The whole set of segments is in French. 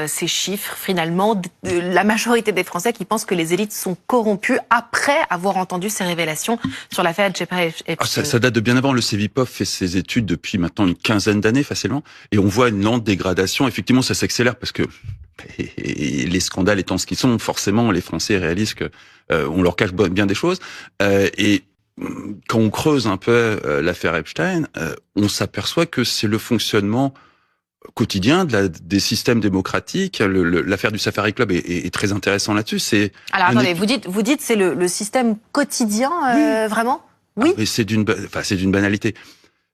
ces chiffres, finalement, de la majorité des Français qui pensent que les élites sont corrompues après avoir entendu ces révélations sur l'affaire Jeffrey Epstein. Ça date de bien avant. Le Cevipof fait ses études depuis maintenant une quinzaine d'années facilement, et on voit une lente dégradation. Effectivement, ça s'accélère parce que les scandales étant ce qu'ils sont, forcément, les Français réalisent que on leur cache bien des choses. Et quand on creuse un peu l'affaire Epstein, on s'aperçoit que c'est le fonctionnement quotidien des systèmes démocratiques. L'affaire du Safari Club est très intéressant là-dessus. Alors attendez, vous dites c'est le système quotidien, oui. Vraiment? Oui. Mais c'est d'une banalité.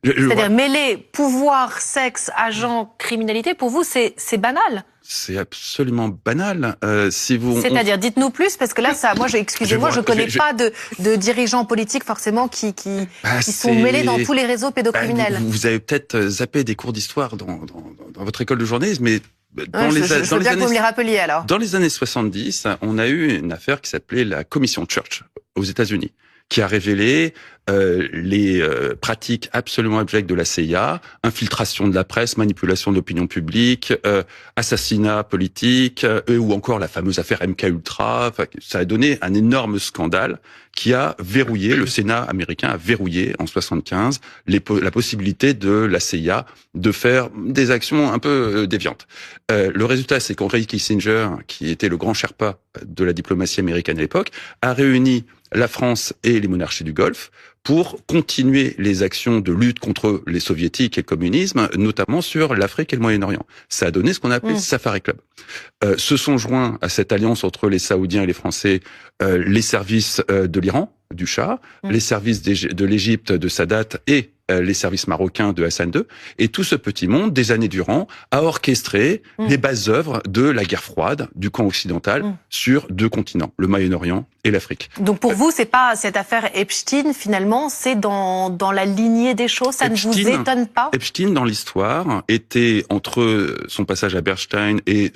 C'est-à-dire mêler pouvoir, sexe, agent, criminalité, pour vous, c'est banal? C'est absolument banal. C'est-à-dire, dites-nous plus, parce que là, excusez-moi, je connais pas de dirigeants politiques forcément qui sont mêlés dans tous les réseaux pédocriminels. Vous avez peut-être zappé des cours d'histoire dans votre école de journalisme, mais je veux bien que vous me les rappeliez alors. Dans les années 70, on a eu une affaire qui s'appelait la commission Church aux États-Unis, qui a révélé les pratiques absolument abjectes de la CIA, infiltration de la presse, manipulation de l'opinion publique, assassinat politique, ou encore la fameuse affaire MKUltra. Enfin, ça a donné un énorme scandale qui a verrouillé, le Sénat américain a verrouillé en 75 la possibilité de la CIA de faire des actions un peu déviantes. Le résultat, c'est qu'Henry Kissinger, qui était le grand Sherpa de la diplomatie américaine à l'époque, a réuni la France et les monarchies du Golfe pour continuer les actions de lutte contre les soviétiques et le communisme, notamment sur l'Afrique et le Moyen-Orient. Ça a donné ce qu'on a appelé Safari Club. Se sont joints à cette alliance entre les Saoudiens et les Français les services de l'Iran, du Shah, les services de l'Égypte de Sadat et les services marocains de Hassan II, et tout ce petit monde, des années durant, a orchestré les bases œuvres de la guerre froide du camp occidental sur deux continents, le Moyen-Orient et l'Afrique. Donc pour vous, c'est pas cette affaire Epstein, finalement, c'est dans la lignée des choses, ça ne vous étonne pas? Epstein, dans l'histoire, était, entre son passage à Bernstein et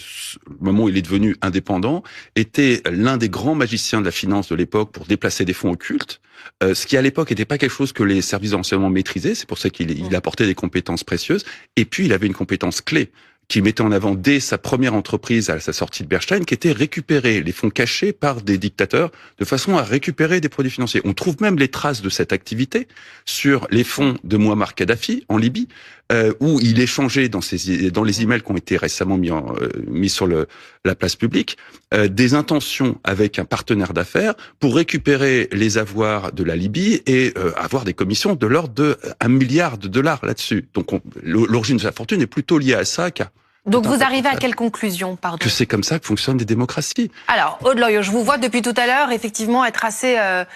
le moment où il est devenu indépendant, était l'un des grands magiciens de la finance de l'époque pour déplacer des fonds occultes, ce qui à l'époque n'était pas quelque chose que les services de renseignement maîtrisaient, c'est pour ça qu'il apportait des compétences précieuses, et puis il avait une compétence clé qu'il mettait en avant dès sa première entreprise à sa sortie de Bernstein, qui était récupérer les fonds cachés par des dictateurs de façon à récupérer des produits financiers. On trouve même les traces de cette activité sur les fonds de Muammar Kadhafi en Libye, où il échangeait dans les emails qui ont été récemment mis sur la place publique, des intentions avec un partenaire d'affaires pour récupérer les avoirs de la Libye et avoir des commissions de l'ordre de $1 milliard là-dessus. Donc l'origine de sa fortune est plutôt liée à ça qu'à... Donc vous arrivez à quelle conclusion, pardon? Que c'est comme ça que fonctionnent des démocraties. Alors, Aude Loriot, je vous vois depuis tout à l'heure, effectivement, être assez... À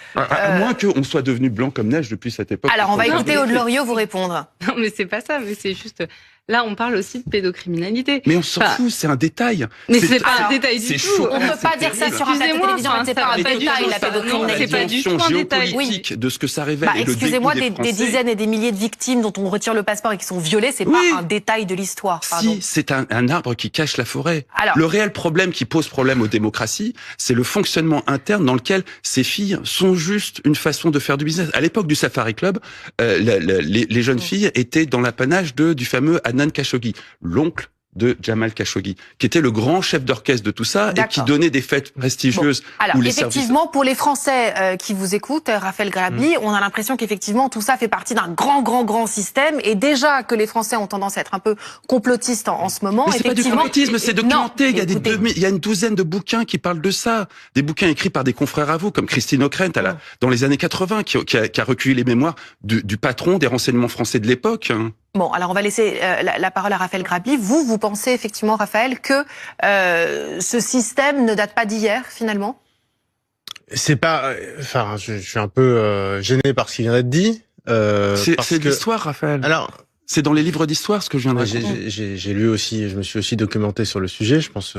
moins qu'on soit devenu blanc comme neige depuis cette époque. Alors, on va écouter Aude Loriot vous répondre. Non, mais c'est pas ça, mais c'est juste... Là, on parle aussi de pédocriminalité. Mais on s'en fout, c'est un détail. Mais c'est pas un détail du tout. On ne peut pas dire ça sur un plateau de télévision, c'est pas un détail, la pédocriminalité. C'est pas du tout un détail. Géopolitique de ce que ça révèle. Excusez-moi, des dizaines et des milliers de victimes dont on retire le passeport et qui sont violées, c'est pas un détail de l'histoire. Si, c'est un arbre qui cache la forêt. Alors, le réel problème qui pose problème aux démocraties, c'est le fonctionnement interne dans lequel ces filles sont juste une façon de faire du business. À l'époque du Safari Club, les jeunes filles étaient dans l'apanage du fameux Adnan Khashoggi, l'oncle de Jamal Khashoggi, qui était le grand chef d'orchestre de tout ça et qui donnait des fêtes prestigieuses. Alors, effectivement, pour les Français qui vous écoutent, Raphaël Grabli, on a l'impression qu'effectivement tout ça fait partie d'un grand système, et déjà que les Français ont tendance à être un peu complotistes en ce moment. Mais c'est pas du complotisme, c'est documenté. Il y a une douzaine de bouquins qui parlent de ça. Des bouquins écrits par des confrères à vous, comme Christine Ockrent, dans les années 80, qui a recueilli les mémoires du patron des renseignements français de l'époque. Bon, alors on va laisser la parole à Raphaël Grabli. Vous pensez effectivement, Raphaël, que ce système ne date pas d'hier, finalement? C'est pas... Enfin, je suis un peu gêné par ce qui vient d'être dit. C'est de l'histoire, Raphaël. Alors, c'est dans les livres d'histoire ce que je viens de dire. J'ai lu aussi, je me suis aussi documenté sur le sujet. Je pense